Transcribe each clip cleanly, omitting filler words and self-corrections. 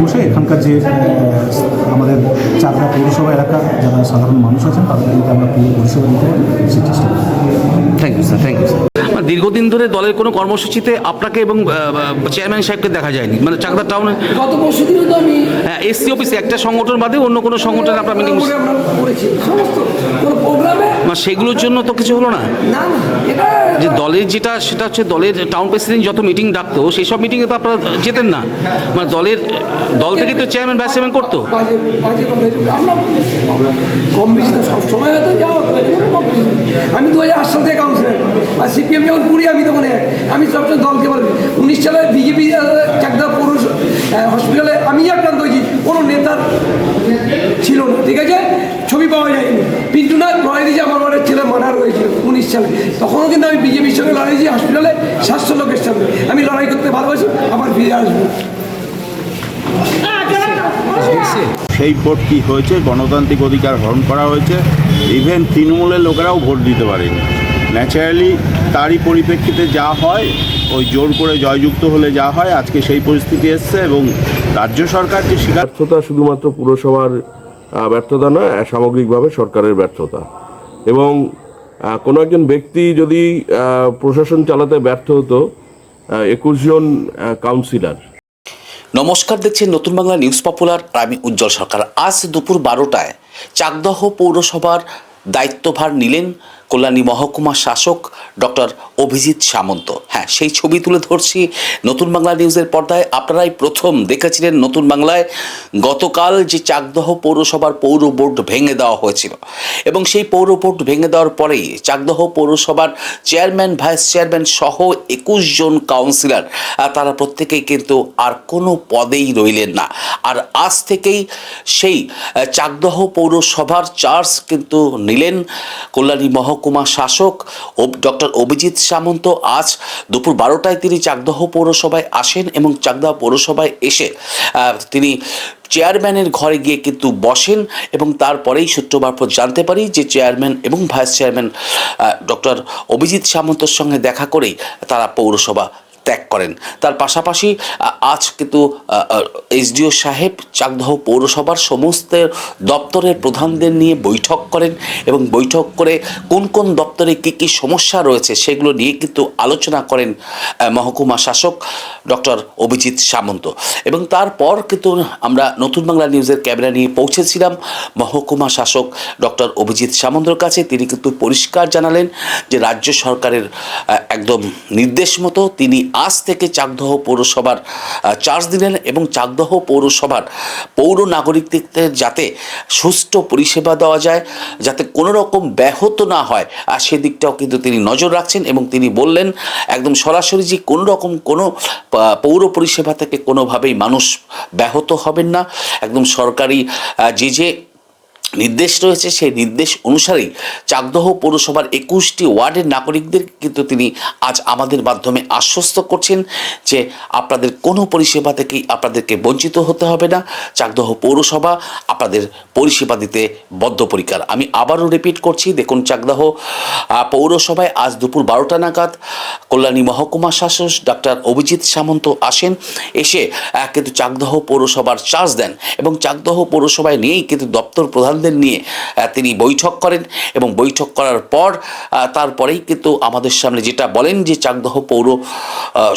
অবশ্যই এখানকার যে আমাদের চাকদা পৌরসভা এলাকার যারা সাধারণ মানুষ আছেন তাদেরকে যদি আমরা পুরো পরিষেবা দিতে পারি সেই চেষ্টা করি। Thank you sir, thank you sir. দীর্ঘদিন ধরে দলের কোনো কর্মসূচিতে আপনাকে এবং চেয়ারম্যান সাহেবকে দেখা যায়নি, মানে চাকদা টাউনে গত পরশু দিনও তো আমি এসসি অফিসে একটা সংগঠন বাদে অন্য কোনো সংগঠনে আপনার মিটিং আমরা করেছি সমস্ত কোনো প্রোগ্রামে সেগুলোর জন্য তো কিছু হলো না? না না এটা যে দলের যেটা সেটা হচ্ছে দলের টাউন প্রেসিডেন্ট যত মিটিং ডাকতো সেই সব মিটিংয়ে তো আপনারা যেতেন না, মানে দল থেকে তো চেয়ারম্যান ভাইস চেয়ারম্যান করতো। বাজে বাজে কথা এগুলো। আমরা কম বেশি তো সবসময় হয়তো যাওয়া আমি 2008 সাল থেকে কাউন্সিলর আর সিপিএম যখন করি আমি তখন আমি সবসময় দলকে বলি 19 সালে বিজেপি চাকদা পৌর হসপিটালে আমি আক্রান্ত হয়েছি, কোনো নেতার ছিল না, ঠিক আছে, ছবি পাওয়া যায়নি। পিন্টু না লড়াই দিয়েছে, আমার বাড়ির ছেলে মার্ডার হয়েছিল 19 সালে, তখনও কিন্তু আমি বিজেপির সঙ্গে লড়াই দিয়েছি হসপিটালে 700 লোকের সামনে। আমি লড়াই করতে ভালোবাসি, আবার ফিরে আসবো। সেই ভোট কী হয়েছে, গণতান্ত্রিক অধিকার হরণ করা হয়েছে, ইভেন তৃণমূলের লোকেরাও ভোট দিতে পারেনি। ন্যাচারালি তারই পরিপ্রেক্ষিতে যা হয়, ওই জোর করে জয়যুক্ত হলে যা হয়, আজকে সেই পরিস্থিতি এসছে। এবং রাজ্য সরকার যে ব্যর্থতা শুধুমাত্র পুরসভার ব্যর্থতা নয়, সামগ্রিকভাবে সরকারের ব্যর্থতা। এবং কোনো একজন ব্যক্তি যদি প্রশাসন চালাতে ব্যর্থ হতো, 21 জন কাউন্সিলর। নমস্কার, দেখছেন নতুন বাংলা নিউজ পপুলার, আমি উজ্জ্বল সরকার। আজ দুপুর 12টায় চাকদহ পৌরসভার দায়িত্বভার নিলেন কল্যাণী মহকুমা শাসক ডক্টর অভিজিৎ সামন্ত। হ্যাঁ, সেই ছবি তুলে ধরছি নতুন বাংলা নিউজের পর্দায়। আপনারাই প্রথম দেখেছিলেন নতুন বাংলায় গতকাল যে চাকদহ পৌরসভার পৌর বোর্ড ভেঙে দেওয়া হয়েছিল, এবং সেই পৌর বোর্ড ভেঙে দেওয়ার পরেই চাকদহ পৌরসভার চেয়ারম্যান ভাইস চেয়ারম্যান সহ 21 জন কাউন্সিলর তারা প্রত্যেকেই কিন্তু আর কোনো পদেই রইলেন না। আর আজ থেকেই সেই চাকদহ পৌরসভার চার্জ কিন্তু নিলেন কল্যাণী মহকুমা শাসক ডক্টর অভিজিৎ সামন্ত। আজ দুপুর 12টায় তিনি চাকদহ পৌরসভায় আসেন এবং চাকদহ পৌরসভায় এসে তিনি চেয়ারম্যানের ঘরে গিয়ে কিন্তু বসেন, এবং তারপরেই সূত্র মারফত জানতে পারি যে চেয়ারম্যান এবং ভাইস চেয়ারম্যান ডক্টর অভিজিৎ সামন্তর সঙ্গে দেখা করেই তারা পৌরসভা ত্যাগ করেন। তার পাশাপাশি আজ কিন্তু এসডিও সাহেব চাকদহ পৌরসভার সমস্ত দপ্তরের প্রধানদের নিয়ে বৈঠক করেন, এবং বৈঠক করে কোন কোন দপ্তরে কী কী সমস্যা রয়েছে সেগুলো নিয়ে কিন্তু আলোচনা করেন মহকুমা শাসক ডক্টর অভিজিৎ সামন্ত। এবং তারপর কিন্তু আমরা নতুন বাংলা নিউজের ক্যামেরা নিয়ে পৌঁছেছিলাম মহকুমা শাসক ডক্টর অভিজিৎ সামন্তর কাছে। তিনি কিন্তু পরিষ্কার জানালেন যে রাজ্য সরকারের একদম নির্দেশ মতো তিনি আজ থেকে চাকদহ পৌরসভার চার্জ দিলেন, এবং চাকদহ পৌরসভার পৌর নাগরিকদের যাতে সুষ্ঠু পরিষেবা দেওয়া যায়, যাতে কোনো রকম ব্যাহত না হয়, আর সেদিকটাও কিন্তু তিনি নজর রাখছেন। এবং তিনি বললেন একদম সরাসরি যে কোনো রকম কোনো পৌর পরিষেবা থেকে কোনোভাবেই মানুষ ব্যাহত হবেন না। একদম সরকারি যে নির্দেশ রয়েছে সেই নির্দেশ অনুসারেই চাকদহ পৌরসভার 21টি ওয়ার্ডের নাগরিকদের কিন্তু তিনি আজ আমাদের মাধ্যমে আশ্বস্ত করছেন যে আপনাদের কোনো পরিষেবা থেকেই আপনাদেরকে বঞ্চিত হতে হবে না। চাকদহ পৌরসভা আপনাদের পরিষেবা দিতে বদ্ধপরিকর। আমি আবারও রিপিট করছি, দেখুন চাকদহ পৌরসভায় আজ দুপুর 12টা নাগাদ কল্যাণী মহকুমা শাসক ডক্টর অভিজিৎ সামন্ত আসেন, এসে কিন্তু চাকদহ পৌরসভার চার্জ দেন, এবং চাকদহ পৌরসভায় নিয়েই কিন্তু দপ্তর প্রধান নিয়ে তিনি বৈঠক করেন। এবং বৈঠক করার পর তারপরেই কিন্তু আমাদের সামনে যেটা বলেন যে চাকদহ পৌর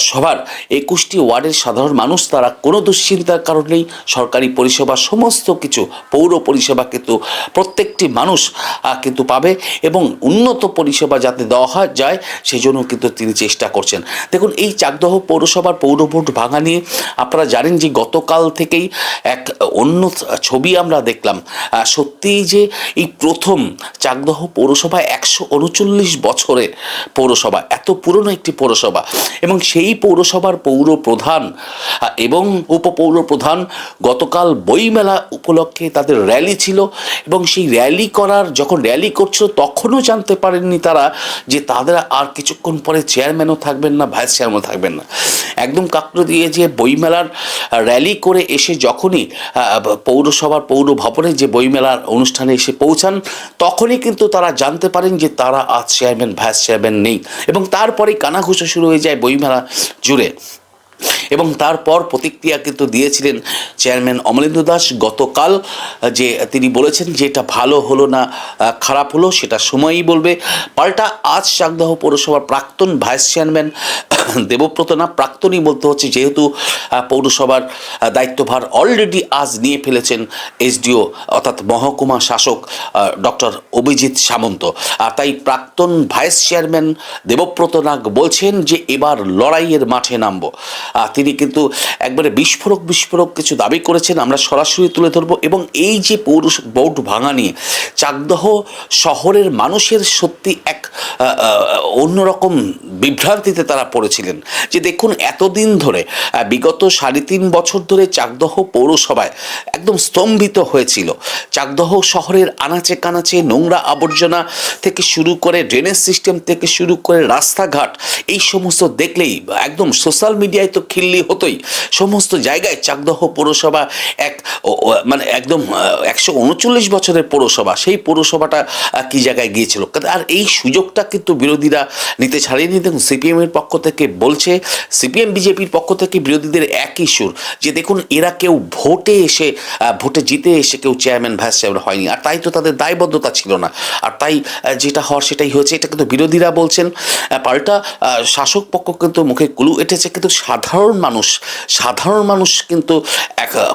সভার 21টি ওয়ার্ডের সাধারণ মানুষ তারা কোনো দুশ্চিন্তার কারণেই সরকারি পরিষেবা সমস্ত কিছু পৌর পরিষেবা কিন্তু প্রত্যেকটি মানুষ কিন্তু পাবে, এবং উন্নত পরিষেবা যাতে দেওয়া যায় সেই জন্য কিন্তু তিনি চেষ্টা করছেন। দেখুন, এই চাকদহ পৌরসভার পৌর বোর্ড ভাঙা নিয়ে আপনারা জানেন যে গতকাল থেকেই এক অন্য ছবি আমরা দেখলাম। সত্যিই যে এই প্রথম চাকদহ পৌরসভা 139 বছরের পৌরসভা, এত পুরনো একটি পৌরসভা, এবং সেই পৌরসভার পৌর প্রধান এবং উপপৌর প্রধান গতকাল বইমেলা উপলক্ষে তাদের র্যালি ছিল, এবং সেই যখন র্যালি করছিল তখনও জানতে পারেননি তারা যে তাদের আর কিছুক্ষণ পরে চেয়ারম্যানও থাকবেন না, ভাইস চেয়ারম্যানও থাকবেন না। একদম কাকড়ে দিয়ে যে বইমেলার র্যালি করে এসে যখনই পৌরসভার পৌর ভবনে যে বইমেলার অনুষ্ঠানে এসে পৌঁছান তখনই কিন্তু তারা জানতে পারেন যে তারা আজ চেয়ারম্যান ভাইস চেয়ারম্যান নেই, এবং তারপরেই কানাঘুষো শুরু হয়ে যায় বইমেলা জুড়ে। এবং তারপর প্রতিক্রিয়া কিন্তু দিয়েছিলেন চেয়ারম্যান অমলেন্দু দাস গতকাল, যে তিনি বলেছেন যে এটা ভালো হলো না খারাপ হলো সেটা সময়ই বলবে। পাল্টা আজ চাকদহ পৌরসভার প্রাক্তন ভাইস চেয়ারম্যান দেবব্রত না, প্রাক্তনই বলতে হচ্ছে, যেহেতু পৌরসভার দায়িত্বভার অলরেডি আজ নিয়ে ফেলেছেন এসডিও অর্থাৎ মহকুমা শাসক ডক্টর অভিজিৎ সামন্ত। আর তাই প্রাক্তন ভাইস চেয়ারম্যান দেবব্রত নাগ বলছেন যে এবার লড়াইয়ের মাঠে নামবো। তিনি কিন্তু একবারে বিস্ফোরক কিছু দাবি করেছেন, আমরা সরাসরি তুলে ধরবো। এবং এই যে বোর্ড ভাঙা নিয়ে চাকদহ শহরের মানুষের সত্যি এক অন্যরকম বিভ্রান্তিতে তারা পড়েছিলেন, যে দেখুন এতদিন ধরে বিগত 3.5 বছর ধরে চাকদহ পৌরসভায় একদম স্তম্ভিত হয়েছিল। চাকদহ শহরের আনাচে কানাচে নোংরা আবর্জনা থেকে শুরু করে ড্রেনেজ সিস্টেম থেকে শুরু করে রাস্তাঘাট, এই সমস্ত দেখলেই একদম সোশ্যাল মিডিয়ায় তো খিল্লি হতোই। সমস্ত জায়গায় চাকদহ পৌরসভা মানে একদম 139 বছরের পৌরসভা, সেই পৌরসভাটা কি জায়গায় গিয়েছিল। আর এই সুযোগটা কিন্তু বিরোধীরা নিতে ছাড়েনি। দেখুন সিপিএমের পক্ষ থেকে বলছে, সিপিএম বিজেপির পক্ষ থেকে বিরোধীদের একই সুর, যে দেখুন এরা কেউ ভোটে জিতে এসে কেউ চেয়ারম্যান ভাইস চেয়ারম্যান হয়নি, আর তাই তো তাদের দায়বদ্ধতা ছিল না, আর তাই যেটা হওয়ার সেটাই হয়েছে। এটা কিন্তু বিরোধীরা বলছেন। পাল্টা শাসক পক্ষ কিন্তু মুখে কুলু এঁটেছে, কিন্তু সাধারণ মানুষ কিন্তু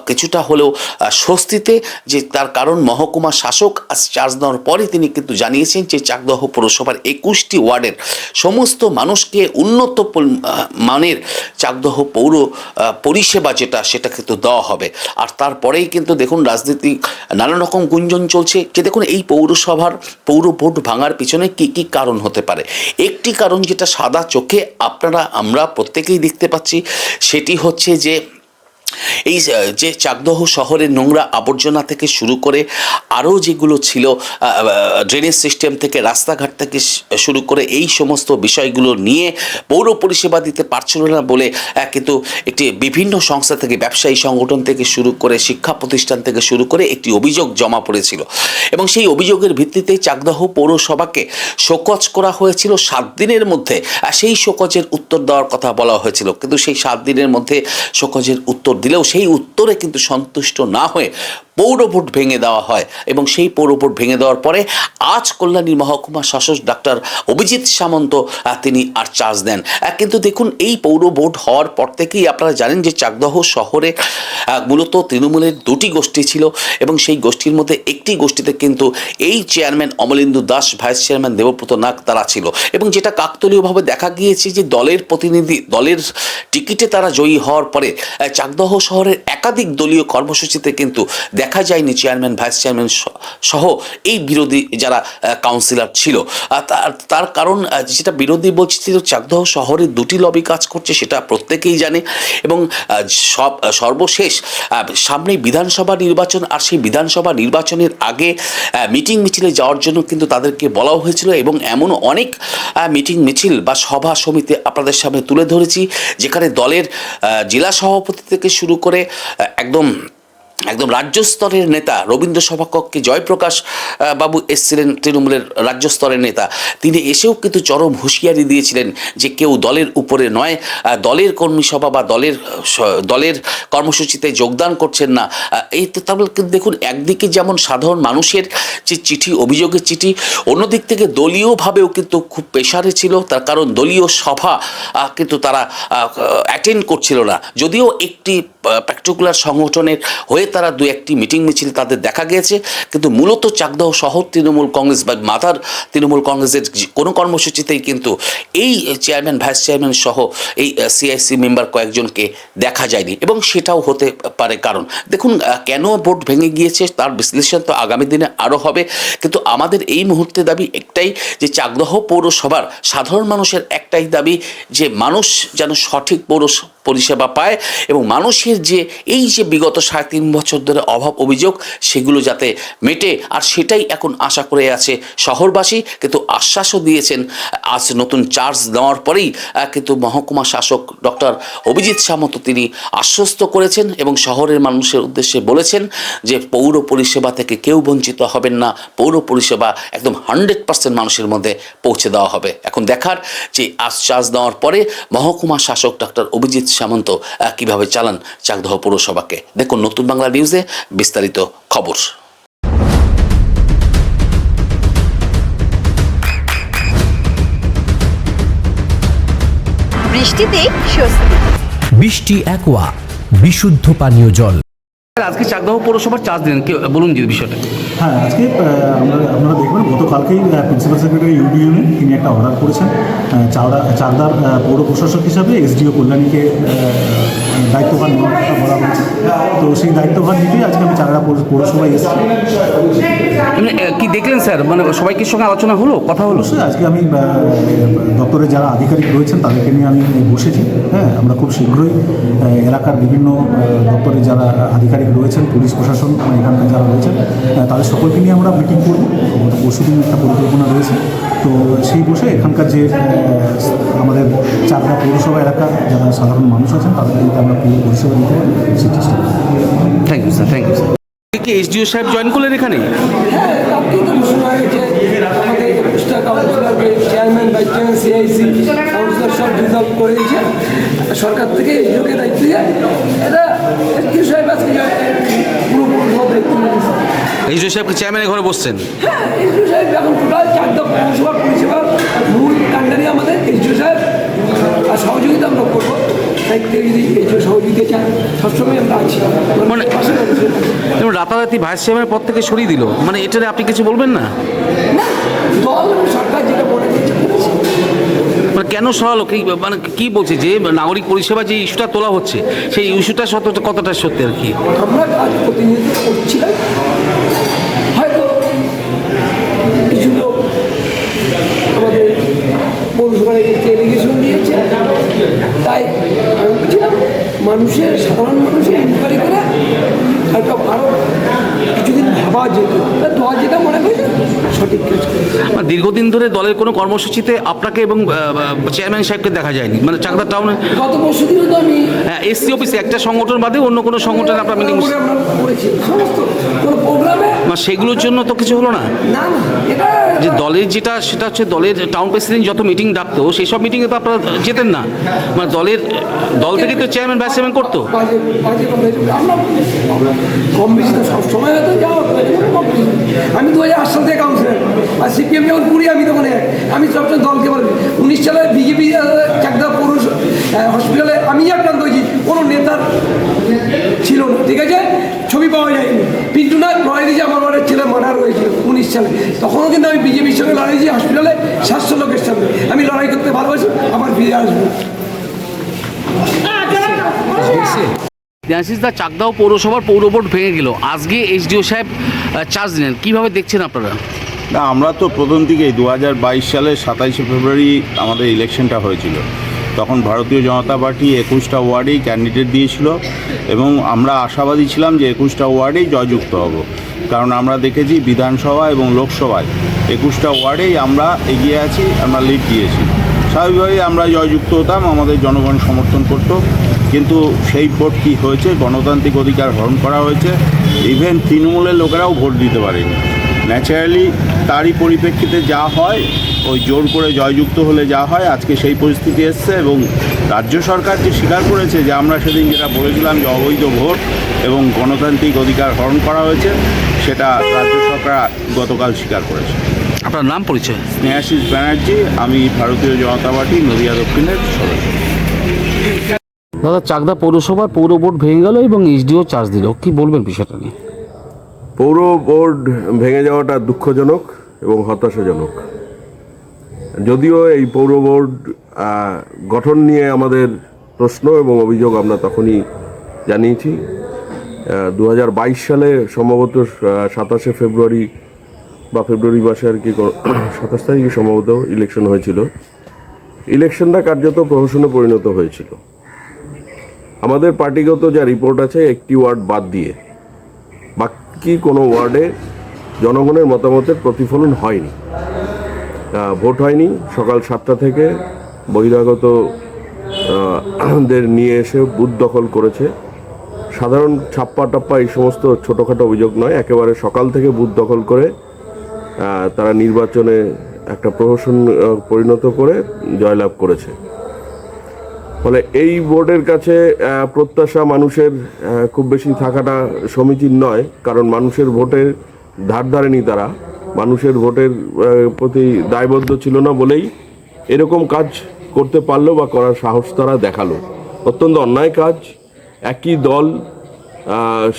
কিছুটা হলেও স্বস্তিতে, যে তার কারণ মহকুমা শাসক আজ চার্জ নেওয়ার পরে তিনি কিন্তু জানিয়েছেন যে চাকদহ পৌরসভার 21টি ওয়ার্ডের সমস্ত মানুষকে উন্নত মানের চাকদহ পৌর পরিষেবা সেটা কিন্তু দেওয়া হবে। আর তারপরেই কিন্তু দেখুন রাজনীতি নানা রকম গুঞ্জন চলছে, যে দেখুন এই পৌর বোর্ড ভাঙার পিছনে কি কারণ হতে পারে। একটি কারণ যেটা সাদা চোখে আমরা প্রত্যেকেই দেখতে পাচ্ছি, সেটি হচ্ছে যে এই যে চাকদহ শহরের নোংরা আবর্জনা থেকে শুরু করে আরও যেগুলো ছিল, ড্রেনেজ সিস্টেম থেকে রাস্তাঘাট থেকে শুরু করে এই সমস্ত বিষয়গুলো নিয়ে পৌর পরিষেবা দিতে পারছিল না বলে কিন্তু একটি বিভিন্ন সংস্থা থেকে, ব্যবসায়ী সংগঠন থেকে শুরু করে শিক্ষা প্রতিষ্ঠান থেকে শুরু করে একটি অভিযোগ জমা পড়েছিল। এবং সেই অভিযোগের ভিত্তিতে চাকদহ পৌরসভাকে শোকজ করা হয়েছিল 7 দিনের মধ্যে। সেই শোকজের উত্তর দেওয়ার কথা বলা হয়েছিল, কিন্তু সেই 7 দিনের মধ্যে শোকজের উত্তর দিলেও সেই উত্তরে কিন্তু সন্তুষ্ট না হয়ে পৌর ভোট ভেঙে দেওয়া হয়। এবং সেই পৌর ভোট ভেঙে দেওয়ার পরে আজ কল্যাণী মহকুমা শাসক ডাক্তার অভিজিৎ সামন্ত তিনি আর চার্জ দেন। কিন্তু দেখুন এই পৌর ভোট হওয়ার পর থেকেই আপনারা জানেন যে চাকদহ শহরে মূলত তৃণমূলের 2টি গোষ্ঠী ছিল, এবং সেই গোষ্ঠীর মধ্যে একটি গোষ্ঠীতে কিন্তু এই chairman Amalendu Das, vice chairman Debabrata Nag তারা ছিল। এবং যেটা কাকতালীয়ভাবে দেখা গিয়েছে যে দলের টিকিটে তারা জয়ী হওয়ার পরে চাকদহ শহরের একাধিক দলীয় কর্মসূচিতে কিন্তু দেখা যায়নি চেয়ারম্যান ভাইস চেয়ারম্যান সহ এই বিরোধী যারা কাউন্সিলর ছিল। তার কারণ যেটা বিরোধী বলছিল, চাকদহ শহরে 2টি লবি কাজ করছে, সেটা প্রত্যেকেই জানে। এবং সর্বশেষ সামনে বিধানসভা নির্বাচন, আর সেই বিধানসভা নির্বাচনের আগে মিটিং মিছিলে যাওয়ার জন্য কিন্তু তাদেরকে বলাও হয়েছিল। এবং এমন অনেক মিটিং মিছিল বা সভা সমিতি আপনাদের সামনে তুলে ধরেছি, যেখানে দলের জেলা সভাপতি থেকে শুরু করে একদম রাজ্য স্তরের নেতা রবীন্দ্র সভাকক্ষে জয়প্রকাশ বাবু এসেছিলেন, তৃণমূলের রাজ্য স্তরের নেতা। তিনি এসেও কিন্তু চরম হুঁশিয়ারি দিয়েছিলেন যে কেউ দলের উপরে নয়, দলের কর্মী সভা বা দলের কর্মসূচিতে যোগদান করছেন না। এই তো তাহলে কিন্তু দেখুন একদিকে যেমন সাধারণ মানুষের যে চিঠি, অভিযোগের চিঠি, অন্যদিক থেকে দলীয়ভাবেও কিন্তু খুব প্রেশারে ছিল, তার কারণ দলীয় সভা কিন্তু তারা অ্যাটেন্ড করছিল না। যদিও একটি পার্টিকুলার সংগঠনের হয়ে তারা 2-1টি মিটিং মিছিল তাদের দেখা গিয়েছে, কিন্তু মূলত চাকদহ শহর তৃণমূল কংগ্রেস বা মাথার তৃণমূল কংগ্রেসের কোনো কর্মসূচিতেই কিন্তু এই চেয়ারম্যান ভাইস চেয়ারম্যান সহ এই সিআইসি মেম্বার কয়েকজনকে দেখা যায়নি। এবং সেটাও হতে পারে কারণ। দেখুন কেন ভোট ভেঙে গিয়েছে তার বিশ্লেষণ তো আগামী দিনে আরও হবে, কিন্তু আমাদের এই মুহূর্তে দাবি একটাই, যে চাকদহ পৌরসভার সাধারণ মানুষের একটাই দাবি, যে মানুষ যেন সঠিক পরিষেবা পায়, এবং মানুষের যে এই যে বিগত 3.5 বছর ধরে অভাব অভিযোগ সেগুলো যাতে মেটে, আর সেটাই এখন আশা করে আছে শহরবাসী। কিন্তু আশ্বাসও দিয়েছেন আজ নতুন চার্জ দেওয়ার পরেই কিন্তু মহকুমা শাসক ডক্টর অভিজিৎ সামন্ত তিনি আশ্বস্ত করেছেন এবং শহরের মানুষের উদ্দেশ্যে বলেছেন যে পৌর পরিষেবা থেকে কেউ বঞ্চিত হবেন না, পৌর পরিষেবা একদম 100% মানুষের মধ্যে পৌঁছে দেওয়া হবে। এখন দেখার যে আজ চার্জ দেওয়ার পরে মহকুমা শাসক ডক্টর অভিজিৎ সামন্ত কিভাবে চালান চাকদহ পৌরসভাকে। দেখুন নতুন বাংলা নিউজে বিস্তারিত খবর। বৃষ্টিতে স্বস্তি। বৃষ্টি অ্যাকোয়া বিশুদ্ধ পানীয় জল। আজকে চাকদহ পৌরসভার চার্জ দিলেন, কি বলুন যে বিষয়টা। হ্যাঁ, আজকে আপনারা দেখবেন গতকালকেই প্রিন্সিপাল সেক্রেটারি ইউডিএমে তিনি একটা অর্ডার করেছেন চাকদার পৌর প্রশাসক হিসাবে এসডিও কল্যাণীকে দায়িত্বভার নেওয়ার কথা বলা হয়েছে। তো সেই দায়িত্বভার নিতেই আজকে আমি চাকদা পৌরসভায় এসেছি। কি দেখলেন স্যার, মানে সবাইকে সঙ্গে আলোচনা হলো, কথা হলো? অবশ্যই আজকে আমি দপ্তরের যারা আধিকারিক রয়েছেন তাদেরকে নিয়ে আমি বসেছি। হ্যাঁ, আমরা খুব শীঘ্রই এলাকার বিভিন্ন দপ্তরের যারা আধিকারিক রয়েছেন, পুলিশ প্রশাসন এখানকার যারা রয়েছেন তাদের সকলকে নিয়ে আমরা মিটিং করব। গত পরশুদিন একটা পরিকল্পনা রয়েছে। তো সেই বসে এখানকার যে আমাদের চাকদা পৌরসভা এলাকার যারা সাধারণ মানুষ আছেন তাদেরকে যাতে আমরা পুরো পরিষেবা দিতে পারি সেই চেষ্টা করব। Thank you sir, thank you sir. কি এসডিও সাহেব জয়েন করলেন এখানে? হ্যাঁ, আপনি তো শোনা গেছে আমাদের 21টা কাউন্সিলরকে chairman, vice chairman, CIC councillor সব রিজলভ করে দিয়েছে সরকার থেকে। এই যোগে দায়িত্ব দিয়ে এটা এসডিও সাহেব আজকে পুরো দায়িত্ব নিয়েছে। এসডিও সাহেবকে চেয়ারম্যানের ঘরে বসছেন? হ্যাঁ, এসডিও সাহেব এখন টোটাল চাকদা পৌরসভার পরিষেবার মূল কাণ্ডারি আমাদের এসডিও সাহেব, আর সহযোগিতা আমরা করবো। দায়িত্বে যদি এসডিও সহযোগিতা চান সবসময় আমরা আছি। মানে রাতারাতি ভাইস চেয়ারম্যানের পদ থেকে সরিয়ে দিল, মানে এটারে আপনি কিছু বলবেন না? দল সরকার যেটা বলে দিয়েছে করেছে। মানে কেন সরালো, মানে কি বলছে যে নাগরিক পরিষেবা যে ইস্যুটা তোলা হচ্ছে সেই ইস্যুটা কতটা সত্যি আর কি? আমরা কাজ প্রতিনিধিত্ব করছিলাম, হয়তো কিছু লোক আমাদের পৌরসভার একটি এলিগেশন দিয়েছে, তাই আমি বলছিলাম মানুষের সাধারণ মানুষের ইনকোয়ারি করে হয়তো আরও কিছুদিন ভাবা যেত, দল যেটা মনে করেছে সঠিক কাজ করেছে। দীর্ঘদিন ধরে দলের কোনো কর্মসূচিতে আপনাকে এবং চেয়ারম্যান সাহেবকে দেখা যায়নি, মানে চাকদা টাউনে গত পরশু দিনও তো আমি এসসি অফিসে একটা সংগঠন বাদে অন্য কোনো সংগঠন আপনার মিটিং আমরা করেছি সমস্ত কোনো প্রোগ্রামে। সেগুলোর জন্য তো কিছু হলো না? না না, এটা যে দলের যেটা সেটা হচ্ছে দলের টাউন প্রেসিডেন্ট যত মিটিং ডাকতো সেই সব মিটিংয়ে তো আপনারা যেতেন না, মানে দল থেকে তো চেয়ারম্যান ভাইস চেয়ারম্যান করতো। বাজে বাজে কথা হিসেবে আমরা কম বেশি তো সবসময় হয়তো যাওয়া কম বেশি। আমি 2008 সাল থেকে কাউন্সিলর, আর সিপিএম যখন পুরি আমি তখন আমি সবসময় দলকে বলি। 19 সালে বিজেপি চাকদা পৌর হসপিটালে আমি আক্রান্ত হয়েছি, কোনো নেতার ছিল না, ঠিক আছে, ছবি পাওয়া যায়নি। পিন্টু নাথ লড়াই দিয়েছে, আমার বাড়ির ছেলে মার্ডার হয়েছিল 19 সালে, তখনও কিন্তু আমি বিজেপির সঙ্গে লড়াই দিয়েছি হসপিটালে 700 লোকের সামনে। আমি লড়াই করতে ভালোবাসি, আবার ফিরে আসবো। দেয়াশিসদা, চাকদাহ পৌরসভার পৌর বোর্ড ভেঙে গেল, আজকে এসডিও সাহেব চার্জ দিলেন, কীভাবে দেখছেন আপনারা? না, আমরা তো প্রথম দিকেই 2022 সালের 27শে ফেব্রুয়ারি আমাদের ইলেকশনটা হয়েছিল। তখন ভারতীয় জনতা পার্টি 21টা ওয়ার্ডেই ক্যান্ডিডেট দিয়েছিল এবং আমরা আশাবাদী ছিলাম যে 21টা ওয়ার্ডেই জয়যুক্ত হব, কারণ আমরা দেখেছি বিধানসভা এবং লোকসভায় 21টা ওয়ার্ডেই আমরা এগিয়ে আছি, আমরা লিড দিয়েছি। স্বাভাবিকভাবেই আমরা জয়যুক্ত হতাম, আমাদের জনগণ সমর্থন করত। কিন্তু সেই ভোট কী হয়েছে, গণতান্ত্রিক অধিকার হরণ করা হয়েছে। ইভেন তৃণমূলের লোকেরাও ভোট দিতে পারেনি। ন্যাচারালি তারই পরিপ্রেক্ষিতে যা হয়, ওই জোর করে জয়যুক্ত হলে যা হয়, আজকে সেই পরিস্থিতি এসছে। এবং রাজ্য সরকার যে স্বীকার করেছে যে আমরা সেদিন যেটা বলেছিলাম যে অবৈধ ভোট এবং গণতান্ত্রিক অধিকার হরণ করা হয়েছে, সেটা রাজ্য সরকার গতকাল স্বীকার করেছে। আপনার নাম পরিচয়? স্নেহাশিস ব্যানার্জি, আমি ভারতীয় জনতা পার্টি নদিয়া দক্ষিণের সদস্য। দাদা, চাকদা পৌরসভার পৌর বোর্ড ভেঙে গেল এবং এসডিও চার্জ দিল, কি বলবেন বিষয়টা নিয়ে? পৌর বোর্ড ভেঙে যাওয়াটা দুঃখজনক এবং হতাশাজনক। যদিও এই পৌর বোর্ড গঠন নিয়ে আমাদের প্রশ্ন এবং অভিযোগ আমরা তখনই জানিয়েছি। 2022 সালে সম্ভবত 27শে ফেব্রুয়ারি বা ফেব্রুয়ারি মাসে আর কি 27 তারিখে সম্ভবত ইলেকশন হয়েছিল। ইলেকশনটা কার্যত প্রহসনে পরিণত হয়েছিল। আমাদের পার্টিগত যা রিপোর্ট আছে, একটি ওয়ার্ড বাদ দিয়ে বাকি কোনো ওয়ার্ডে জনগণের মতামতের প্রতিফলন হয়নি, ভোট হয়নি। সকাল 7টা থেকে বহিরাগত দের নিয়ে এসে বুথ দখল করেছে। সাধারণ ছাপ্পা টাপ্পা এই সমস্ত ছোটোখাটো অভিযোগ নয়, একেবারে সকাল থেকে বুথ দখল করে তারা নির্বাচনে একটা প্রহসন পরিণত করে জয়লাভ করেছে। ফলে এই বোর্ডের কাছে প্রত্যাশা মানুষের খুব বেশি থাকাটা সমীচীন নয়, কারণ মানুষের ভোটের ধার ধারেনি তারা, মানুষের ভোটের প্রতি দায়বদ্ধ ছিল না বলেই এরকম কাজ করতে পারলো বা করার সাহস তারা দেখালো। অত্যন্ত অন্যায় কাজ। একই দল,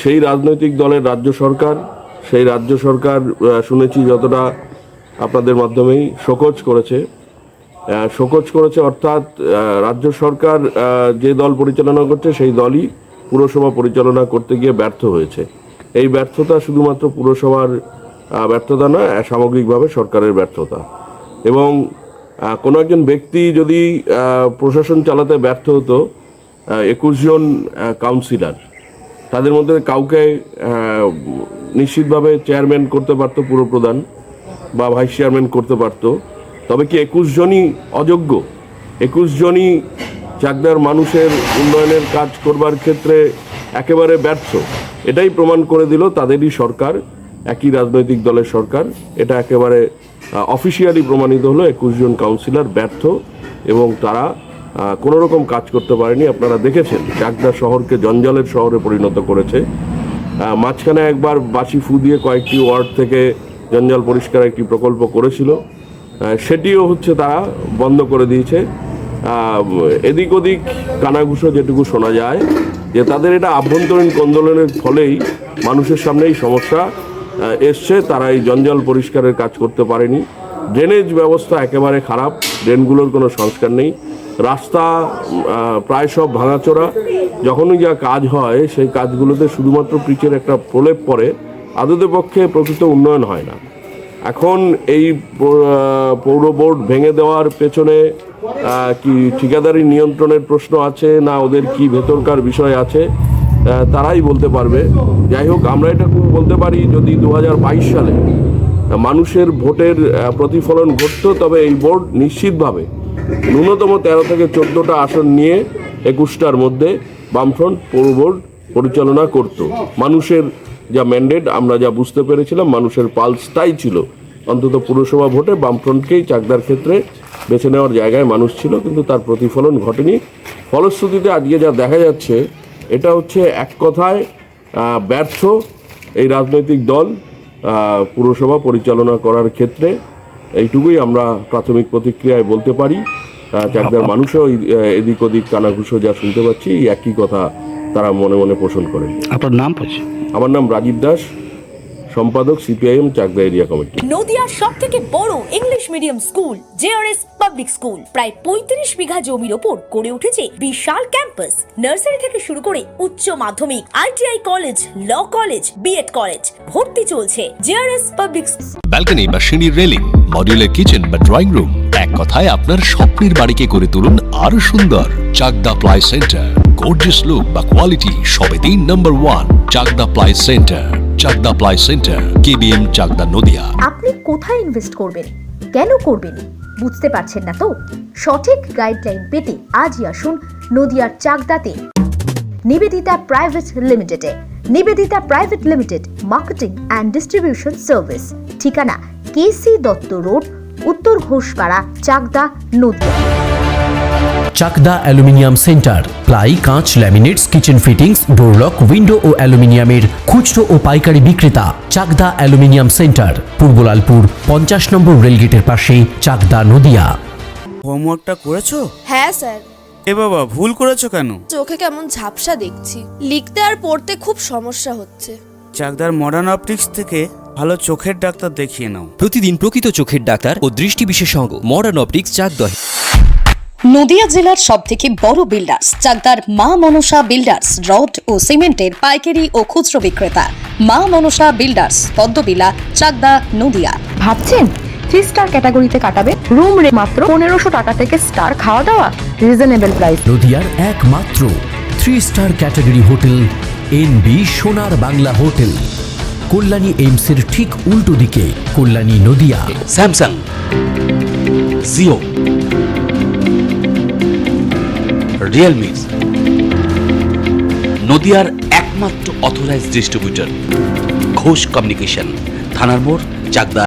সেই রাজনৈতিক দলের রাজ্য সরকার, সেই রাজ্য সরকার শুনেছি যতটা আপনাদের মাধ্যমেই শোকজ করেছে, অর্থাৎ রাজ্য সরকার যে দল পরিচালনা করছে সেই দলই পুরসভা পরিচালনা করতে গিয়ে ব্যর্থ হয়েছে। এই ব্যর্থতা শুধুমাত্র পুরসভার ব্যর্থতা নয়, সামগ্রিকভাবে সরকারের ব্যর্থতা। এবং কোনো একজন ব্যক্তি যদি প্রশাসন চালাতে ব্যর্থ হতো, 21 জন কাউন্সিলর, তাদের মধ্যে কাউকে নিশ্চিতভাবে চেয়ারম্যান করতে পারত পুরপ্রধান বা ভাইস চেয়ারম্যান করতে পারত, তবে কি 21 জনই অযোগ্য? 21 জনই চাকদার মানুষের উন্নয়নের কাজ করবার ক্ষেত্রে একেবারে ব্যর্থ। এটাই প্রমাণ করে দিল তাদেরই সরকার, একই রাজনৈতিক দলের সরকার। এটা একেবারে অফিসিয়ালি প্রমাণিত হলো 21 জন কাউন্সিলর ব্যর্থ এবং তারা কোনো রকম কাজ করতে পারেনি। আপনারা দেখেছেন চাকদা শহরকে জঞ্জালের শহরে পরিণত করেছে। মাঝখানে একবার বাসি ফু দিয়ে কয়েকটি ওয়ার্ড থেকে জঞ্জাল পরিষ্কার একটি প্রকল্প করেছিল, সেটিও তারা বন্ধ করে দিয়েছে। এদিক ওদিক কানাঘুষো যেটুকু শোনা যায় যে তাদের এটা আভ্যন্তরীণ কোন্দলের ফলেই মানুষের সামনে এই সমস্যা এসছে, তারা এই জঞ্জাল পরিষ্কারের কাজ করতে পারেনি। ড্রেনেজ ব্যবস্থা একেবারে খারাপ, ড্রেনগুলোর কোনো সংস্কার নেই, রাস্তা প্রায় সব ভাঙাচোরা। যখনই যা কাজ হয় সেই কাজগুলোতে শুধুমাত্র পিচের একটা প্রলেপ পড়ে, আদতে পক্ষে প্রকৃত উন্নয়ন হয় না। এখন এই পৌর বোর্ড ভেঙে দেওয়ার পেছনে কি ঠিকাদারি নিয়ন্ত্রণের প্রশ্ন আছে না ওদের কি ভেতরকার বিষয় আছে, তারাই বলতে পারবে। যাই হোক, আমরা এটা বলতে পারি, যদি 2022 সালে মানুষের ভোটের প্রতিফলন ঘটত, তবে এই বোর্ড নিশ্চিতভাবে ন্যূনতম 13 থেকে 14টা আসন নিয়ে 21টার মধ্যে বামফ্রন্ট পৌর বোর্ড পরিচালনা করত। মানুষের যা ম্যান্ডেট, আমরা যা বুঝতে পেরেছিলাম, মানুষের পালসটাই ছিল অন্তত পুরসভা ভোটে বামফ্রন্টকেই চাকদার ক্ষেত্রে বেছে নেওয়ার জায়গায় মানুষ ছিল, কিন্তু তার প্রতিফলন ঘটেনি। ফলশ্রুতিতে আজকে যা দেখা যাচ্ছে, এটা এক কথায় ব্যর্থ এই রাজনৈতিক দল পুরসভা পরিচালনা করার ক্ষেত্রে। এইটুকুই আমরা প্রাথমিক প্রতিক্রিয়ায় বলতে পারি। চাকদার মানুষও এদিক ওদিক কানাঘুষো যা শুনতে পাচ্ছি, এই একই কথা তারা মনে মনে পোষণ করেন। আপনার নাম পড়ছে? আমার নাম রাজীব দাস, সম্পাদক সিপিআইএম চাকদা এরিয়া কমিটি। নদিয়ার সবথেকে বড় English medium school JRS public school প্রায় 35 বিঘা জমির ওপর গড়ে উঠেছে বিশাল ক্যাম্পাস। নার্সারি থেকে শুরু করে উচ্চ মাধ্যমিক, ITI college, law college, BEd college, ভর্তি চলছে জেআরএস পাবলিক। ব্যালকনি বা সিঁড়ির রেলিং, মডিউলার কিচেন বা ড্রয়িং রুম, এক কথায় আপনার স্বপ্নের বাড়িকে করে তুলুন আরো সুন্দর। Chakdah ply centre, gorgeous look বা কোয়ালিটি সবে 3 number 1 Chakdah ply centre. Chakdah ply centre, KBM Chakdah, Nadia. আপনি কোথায় ইনভেস্ট করবেন, কেন করবেন, বুঝতে পারছেন না তো? সঠিক গাইডলাইন পেতে আজই আসুন নদিয়ার চাকদাতে নিবেদিতা প্রাইভেট লিমিটেডে। Nivedita private limited, marketing and distribution service. ঠিকানা কেসি দত্ত রোড, উত্তর Ghoshpara, Chakdah, Nadia. Chakdah aluminium centre, ply, কাঁচ, laminates, kitchen fittings, door lock, window ও অ্যালুমিনিয়ামের খুচরো ও পাইকারি বিক্রেতা। চাকদা অ্যালুমিনিয়াম সেন্টার, পূর্বলালপুর 50 নম্বর রেলগেটের পাশে, চাকদা, নদিয়া। হোমওয়ার্কটা করেছো? হ্যাঁ স্যার। এ বাবা, ভুল করেছো কেন? চোখে কেমন ঝাপসা দেখছি, লিখতে আর পড়তে খুব সমস্যা হচ্ছে। চাকদার মডার্ন অপটিক্স থেকে ভালো চোখের ডাক্তার দেখিয়ে নাও। প্রতিদিন প্রকৃত চোখের ডাক্তার ও দৃষ্টি বিশেষজ্ঞ মডার্ন অপটিক্স, চাকদা। নদিয়া জেলার সবথেকে বড় বিল্ডার্স চাকদার মা মনসা বিল্ডার্স, রড ও সিমেন্টের পাইকারি ও খুচরো বিক্রেতা। মা মনসা বিল্ডার্স, পদ্মবিলা, চাকদা, নদিয়া। ভাবছেন 3 স্টার ক্যাটাগরিতে কাটাবে? রুম রেট মাত্র 1500 টাকা থেকে স্টার, খাওয়া দাওয়া রিজনেবল প্রাইস। নদিয়ার একমাত্র 3 স্টার ক্যাটাগরি হোটেল এনবি সোনার বাংলা হোটেল, কল্যাণী এইমসের ঠিক উল্টো দিকে, কল্যাণী, নদিয়া। স্যামসাং, জিও, রিয়েলমি, নদিয়ার একমাত্র অথরাইজড ডিস্ট্রিবিউটর ঘোষ কমিউনিকেশন, থানার মোড়, চাকদা।